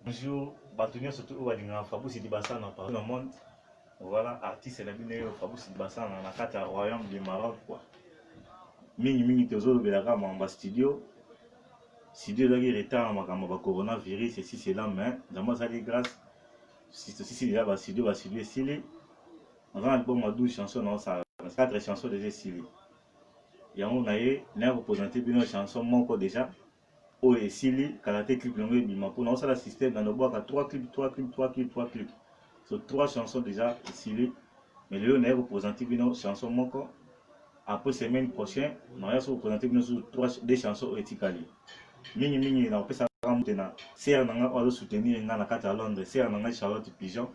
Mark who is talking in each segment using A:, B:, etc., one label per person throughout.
A: Bonjour, Batunio surtout au Wadinga, Fabou Sidibassa dans le monde. Voilà, artiste et la bine Fabou Sidibassa dans la carte royaume du Maroc quoi. Mingi tozolo belaka en studio. Studio là qui retard en coronavirus et si c'est là mais dans moi ça dit grâce si là studio stylé. On a un album à 12 chansons non ça 4 chansons déjà stylé. Et on a eu n'a représenté une chanson mon déjà. Oh et Sili, Karaté clip longue bima pour nous ça le système dans nos boîtes à 3 clips. Sur 3 chansons déjà Sili, mais le on est représenté une chanson moko. Après semaine prochaine, on va se représenter une sur 3 des chansons etikali. Mingi na pesa kamtena. C'est nanga on soutenir nga na kata Londres, c'est nanga Charlotte Pigeon.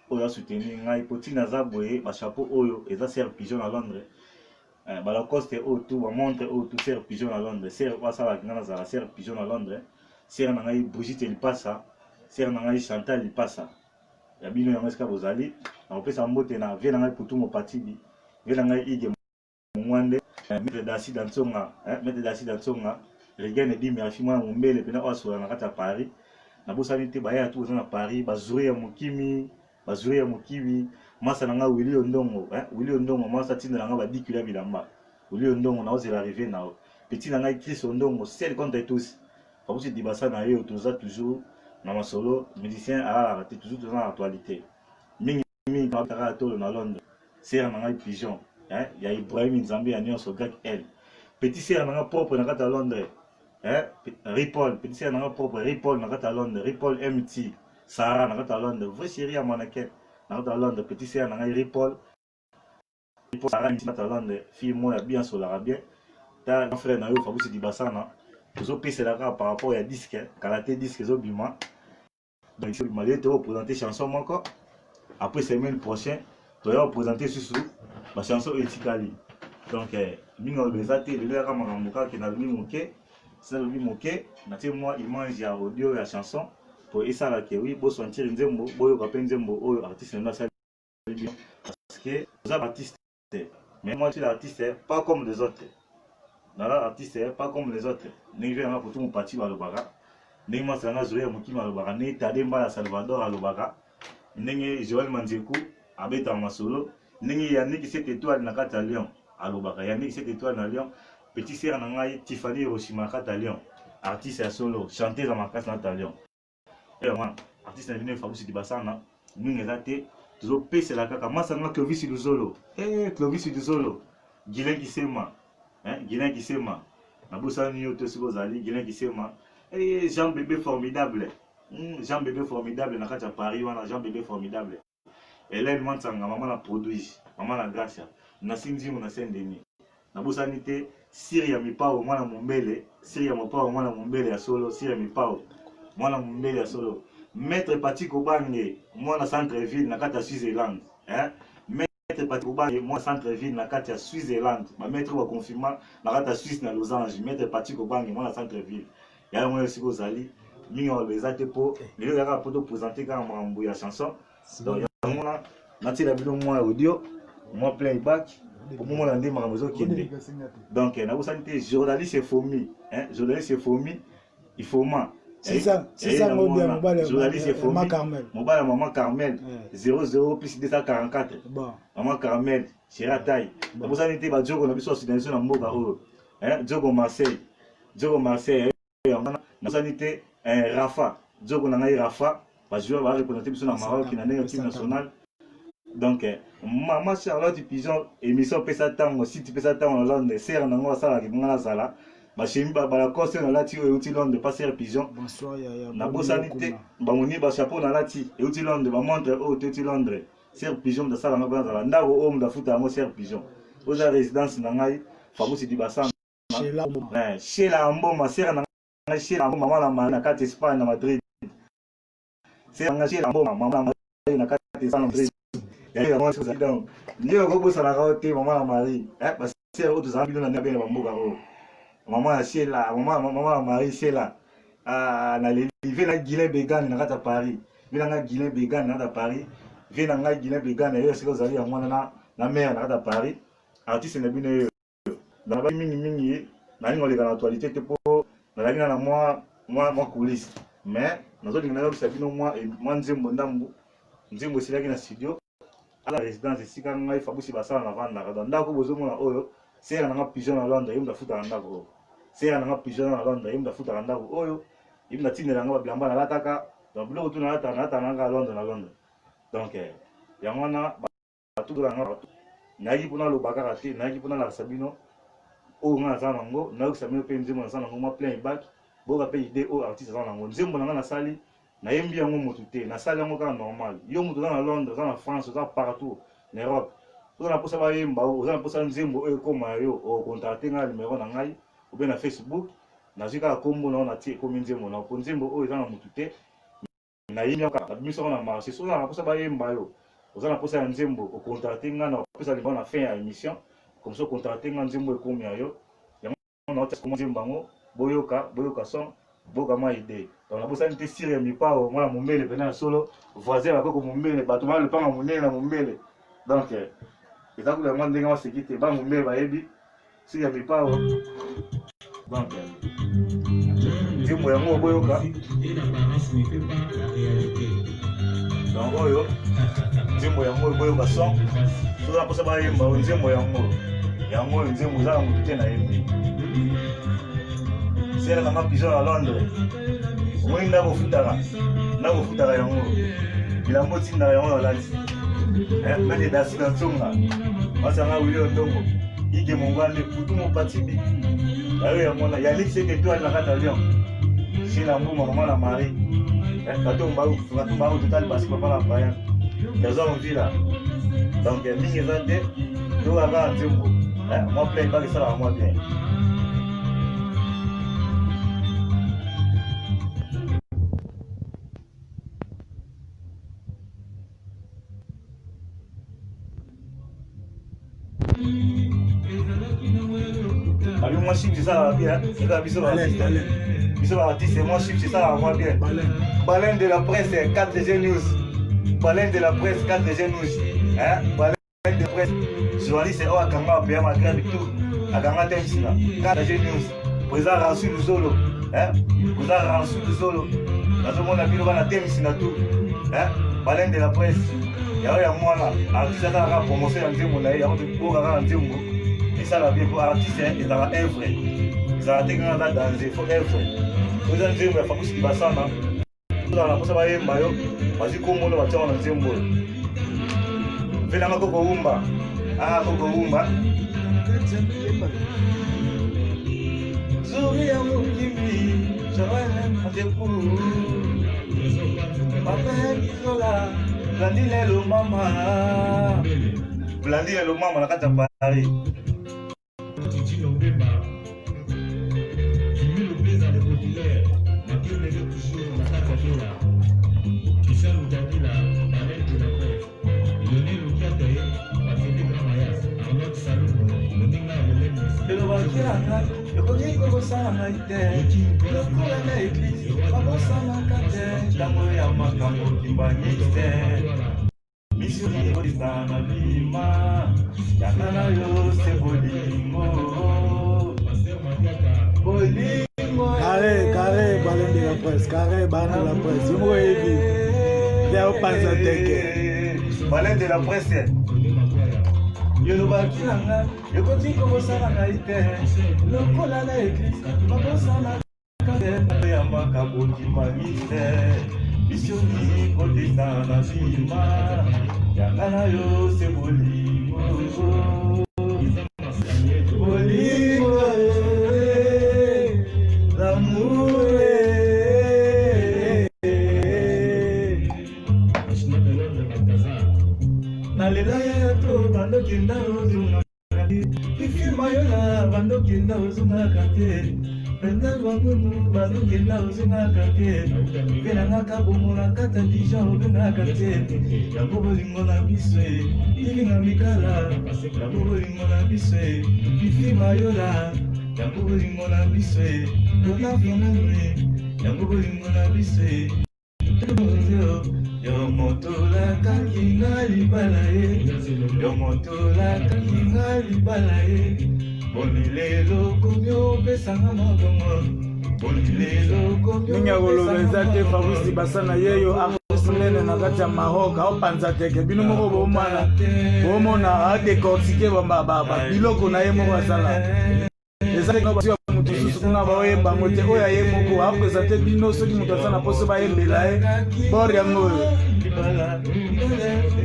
A: On va soutenir nga ipotina za boye ba chapeau oyo et ça Serre Pigeon à Londres. Balacoste autour, montre autour, Serre Pigeon à Londres, Serre Passala, Serre Pigeon à Londres, Serre Nangaï Brigitte il passe, Serre Nangaï Chantal il passe. Il y a bien un escap aux alliés, on peut s'en moter, vient Nangaï pour tout mon parti, vient Nangaï Ige Mwande, mettre d'acide dans Tsonga, mettre d'acide dans Tsonga, les gars ne disent mais affinement mon bel et puis on soit à Paris, na bosanité baya tout à Paris, bazoué à Mukimi, bazoué à Mukiwi. Masa nanga Willy Ondongo, Willy Ondongo, masa tina nanga ba 10 kg bilamba. Willy Ondongo na oser arriver na. Petit nanga Chris Ondongo, celle contre tous. Pas aussi dibassa na yo toujours na masolo, musicien a arrêté toujours dans l'actualité. Mingi na tara tolo na Londres. Serre nanga Pigeon, il y a Ibrahim Nzambi à Nyon sur Greg L. Petit serre nanga propre na kata Londres. Ripoll, petit serre nanga propre Ripoll na kata Londres, Ripoll MT, Sarah na kata Londres, vrai chérie à Manaket. Dans Londres, petit sœur Nangaï Ripoll, Sarah dans Londres, fille moi bien sur l'arabien. T'as un frère Nayo Fabou Sidibassa, vous avez payé la par rapport à disque, Karaté disque Zobima. Donc il m'a dit de représenter chanson encore. Après semaine prochaine, tu vas représenter sous ma chanson Etikali. Donc Mingo Bezate, le gars Ramamuka qui n'a le moqué, c'est le moqué. Moi il mange à audio et à chanson. Pour ça là que oui beau sentir nzembo boyo kapé nzembo oyo artiste na ça bien parce que vous êtes artiste mais moi je suis l'artiste pas comme les autres dans l'artiste pas comme les autres ni vient pour tout mon parti à l'obara ni moi ça na joué à mukima à l'obara ni tademba à Salvador à l'obara ni Joël Manzeku abeta masolo ni Yannick cette étoile na kata Lyon à l'obara Yannick cette étoile na Lyon petit sœur na ngai Tiffany Hiroshima kata Lyon artiste à solo chanter dans ma classe na Lyon. Et moi, artiste est venu Fabou Sidibassa, nous nous avons toujours payé la caca. Moi, ça m'a Clovis du Zolo. Clovis du Zolo. Guilain qui s'aima. Guilain qui s'aima. Naboussa Nyoto Sibozali, Guilain qui s'aima. Et Jean Bébé formidable. Jean Bébé formidable, n'a qu'à Paris, on a Jean Bébé formidable. Et là, il manque ça, maman la produit, maman la grâce. Nasinzi, on a Saint-Denis. Naboussa Nité, Syria mi pao, moi la Mombele. Syria mi pao, moi la Mombele à solo. Syria mi pao. Moi la Mombele à solo. Maître Patrick Obange, moi la centre-ville, na kata Suisse-Zélande. Maître Patrick Obange, moi centre-ville, na kata Suisse-Zélande. Ma maître va confirmer, na kata Suisse na Los Angeles. Maître Patrick Obange, moi la centre-ville. Il y a moi aussi aux alliés. Nous on les a pour les gars pour présenter quand on m'a chanson. Donc moi na tira bilo moi audio, moi playback. Pour moi on a ma maison qui est. Donc na vous santé journaliste c'est fourmi, journaliste c'est fourmi, il faut moi.
B: C'est ça, mon bien,
A: journaliste Maman Carmel. Maman Carmel, 00 plus 244. Maman Carmel, chérie taille. Vous avez été Djogo, on a vu sur Sidination en Moga. Djogo Marseille. Nous avons été Rafa. Djogo Nangaï Rafa. Parce que je vais représenter sur le Maroc qui n'a pas d'équipe nationale. Donc, Maman Charlotte Pigeon, émission Pessatam, site Pessatam en Hollande, Serre Nango Sala qui m'a Sala. Machimba la coste na lati e uti Londres passer Pigeon.
B: Bonsoir yaya.
A: Na bosanité ba moni ba chapeau na lati e uti Londres ba montre o uti Londres. Ser Pigeon da sala na banza nda o homme da futa mo Ser Pigeon. Oza résidence na ngai Fabou Sidibassa. Chez la mboma ser na ngai chez la mboma mama na kati Espagne na Madrid. Ser na chez la mboma mama na kati Espagne na Madrid. Ya moi c'est donc. Ndio ko bosa na kaote mama na Marie. Ba ser o tuzambi na na bena ba mboka o. Maman Sheila, maman Marie Sheila. Na levé na Guilain Bégan na kata Paris. Vina na Guilain Bégan na kata Paris. Vina na Guilain Bégan na yesi ko zali ya mwana na mère na kata Paris. Artiste na bino na ba mingi na ngoleka na actualité te po na la na moi coulisse. Mais nazolinga nayebisa bino mwa nzembo ndambu nzembo esilaki na studio ala résidence esika ngai Fabrice basala na vandaka dans ndako bozomona oyo sera nanga pigeon na Londres yemba futa ndako oyo sera nanga pigeon na Londres yemba futa ndako oyo yemba tindela nga bilamba na lataka donc biloko tu na lata nanga na Londres donc yango na batudura nga nayaki mpona lobaka kate nayaki mpona lakisa bino oyo nga naza nango nayokisa bino mpe nzembo naza nango mwa plein ebaki boka mpe ide oyo artiste aza nango nzembo nanga nasali nayembi yango motu te nasali yango kaka normal yo moto oza na Londres oza na France oza partout na Europe oza na mposa bayemba oza na mposa nzembo oyo ekoma yo okontacte nga numero na ngai obe na Facebook nazwi kaka kombo nao natie ekomi nzembo nao po nzembo oyo eza na motu te nayembi yango kaka nabimisi yango na marché so oza na mposa bayemba yo oza na mposa ya nzembo okontacte nga na opesa limba na fin ya émission comme ça okontacte nga nzembo ekomi ya yo yango naotia komo nzembo yango boyoka son boka ma idée donc nabosani te sire ya mipao mwana mombele pene ya solo voisin bakoko mombele bato bana lepanga monene na mombele donc eza kula yango ndenge waseki te ba mombele bayebi sire ya mipao donc nzembo yango boyoka donc oyo nzembo yango boyoka son soza mposa bayemba nzembo yango nzembo eza na motu te nayembi sera nanga pigeon na Londres omoi ndako ofutaka yango bilamba otindaka yango na lati mete dasi na ntonga basanga wili ondongo ike mongwande putu mopatibi yayo yangona yaliksi ete toali na kati avion sila mbuma mama na mari bato totali basi papa na bayan yaza mvila donc mingi eza te tokaka nzembo mwa plein baki esalaka mwa bien Allez, moi chiffre ça va bien. C'est la biso artiste, moi chiffre ça va bien. Baleine de la presse 4G News. Baleine de la presse 4G News. Hein? Baleine de la presse. Journaliste au Akanga Pia Magreb tout. Akanga Temsina 4G News. Président Ransou du Solo. Hein? Président Ransou du Solo. Dans monde a vu la Temsina tout. Hein? Baleine de la presse. Yao ya mwana artiste a promotion ya nzembo na ye ya ko kaka nzembo esala bien pour artiste ezala œuvre ezala te kaka na danger fo œuvre oza nzembo ya Fabrice Libasana ozala na mposa bayemba yo bazwi kombono batiaka na nzembo oyo mvelanga koko umba koko umba zuri ya mokimi joel atepu papekizola Blandine le mama Blandine le mama na kati ya Paris
C: Titi Longema Kimi le plaisir de populaire Mathieu Mélé toujours na kati ya Kisha Lujadila Baleine de la presse Lionel Okiataye Patrick Gramayas Arnaud Salou Moninga Lelene
A: Lelo bakiranga ekoki kobosana ite lokola na église babosanaka te ntango ya makambo kimbangiste misiri ekolisa na bima yanga na yo se bolingo
B: Carré, Baleine de la presse, carré, Baleine de la presse. Yo moyebi. Ya opanza teke.
A: Baleine de la presse. Yo bakiranga ekoti kobosana ite lokola na église babosana te ya makambo kimbangiste misiri ekolisa na bima yanga na yo se bolingo bolingo l'amour nalela ya to bandokenda ozunga ifi mayola bandokenda ozungaka te penda bangumu bandokenda ozungaka te mpenangaka bomona kata dijan obengaka te yango bolingo na biso ifinga mikala yango bolingo na biso ifi mayola yango bolingo na biso tonafinanwe yango bolingo na biso yo motola kakinga libala ye yo motola kakinga libala ye boni lelo komi opesanga mabongo
B: mingi akoloba eza te Fabrice Basana yeyo artiste nene na kati ya Maroc aopanza teke bino moko bomona adecortike biloko na ye moko asala eza te moto mosusu kuna baoyemba yango te oyo aye moko apresente bino soki moto aza na poso bayembela ye bor yango oyo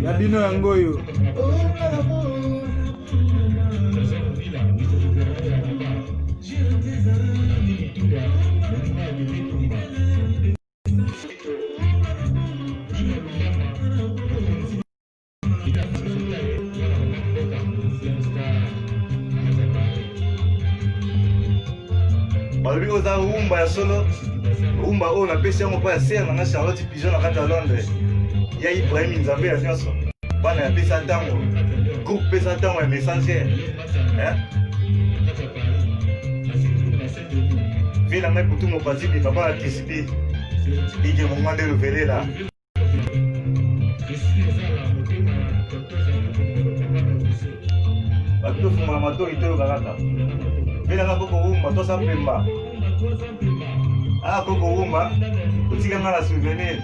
B: ya bino yango oyo
A: balobi oza rumba ya solo rumba oyo napesi yango mpo ya sere nanga Charlotte Pigeon na kati ya Londres ya Ibrahim Nzambe ya nyonso bana yapesa ntango groupe pesa ntango ya messager vi na ngai putu mopazili papa ya kisibi ike mongwande lovelela babito fumala matori te oyo kakaka Vena koko rumba, tosa pemba. Ah, koko rumba, utika nga la souvenir.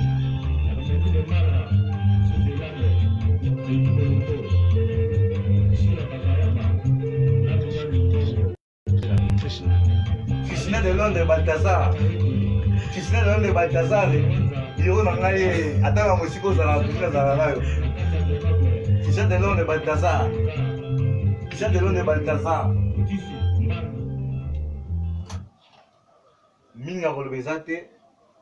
A: Krishna de Londres, Balthazar. Krishna de Londres, Balthazar. Biro na ngai, atanga musiko zala, tukina zala nayo. Krishna de Londres, Balthazar. Krishna de Londres, Balthazar. Minga kolobeza te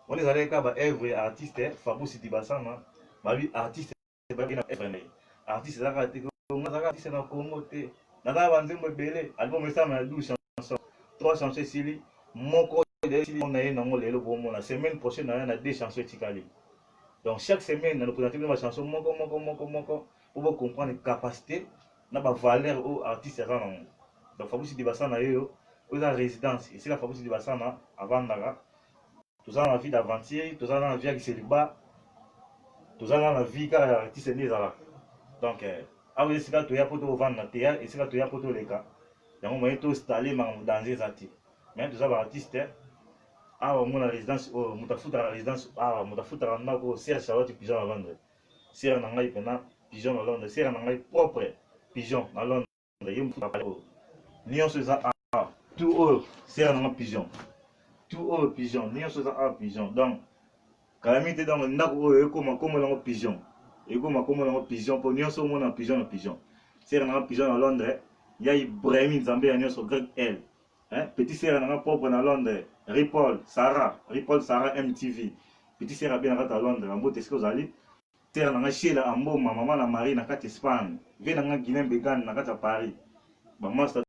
A: on ezalaki ka ba œuvre artiste Fabrice Basana babi artiste ba bina œuvre artiste ezalaka te ngazaka artiste na Congo te naza banzembo ebele album esama ya 12 chansons 3 chansons esili moko esili on a ye nango lelo bomona semaine prochaine na 2 chansons etikali donc chaque semaine na présenter ba chanson moko pour comprendre capacité na ba valeur au artiste ezana nango donc Fabrice Basana yeyo aux résidence ici la Fabrice Basana avant Nara tous en la vie d'aventier tous en la vie avec célibat tous en la vie car artiste né là donc ah oui c'est là tu y a pour te vendre na théâtre et c'est là tu y a pour te les cas donc moi tout installé dans les artistes mais tous les artistes ah mon la résidence oh mutafuta la résidence ah mutafuta na ko Serge Charlotte Pigeon à Londres Serge na ngai pena Pigeon à Londres Serge na ngai propre Pigeon à Londres yim futa pa Lyon se ça tout haut, c'est un pigeon. Tout haut, pigeon. N'y a pas un pigeon. Donc, quand même, il est dans le nako, il comme un pigeon. Il comme un pigeon. Pour nous, sommes un pigeon. C'est un pigeon à Londres. Il y a Ibrahim Nzambe à Nyonso, Greg L. Petit sœur à propre à Londres. Ripoll, Sarah MTV. Petit sœur à bien à Londres. En beauté, ce que vous allez. Sœur à Sheila, Ambo, maman, la Marie, à Espagne. Venez à Guinée, Bégan, à Paris. Maman,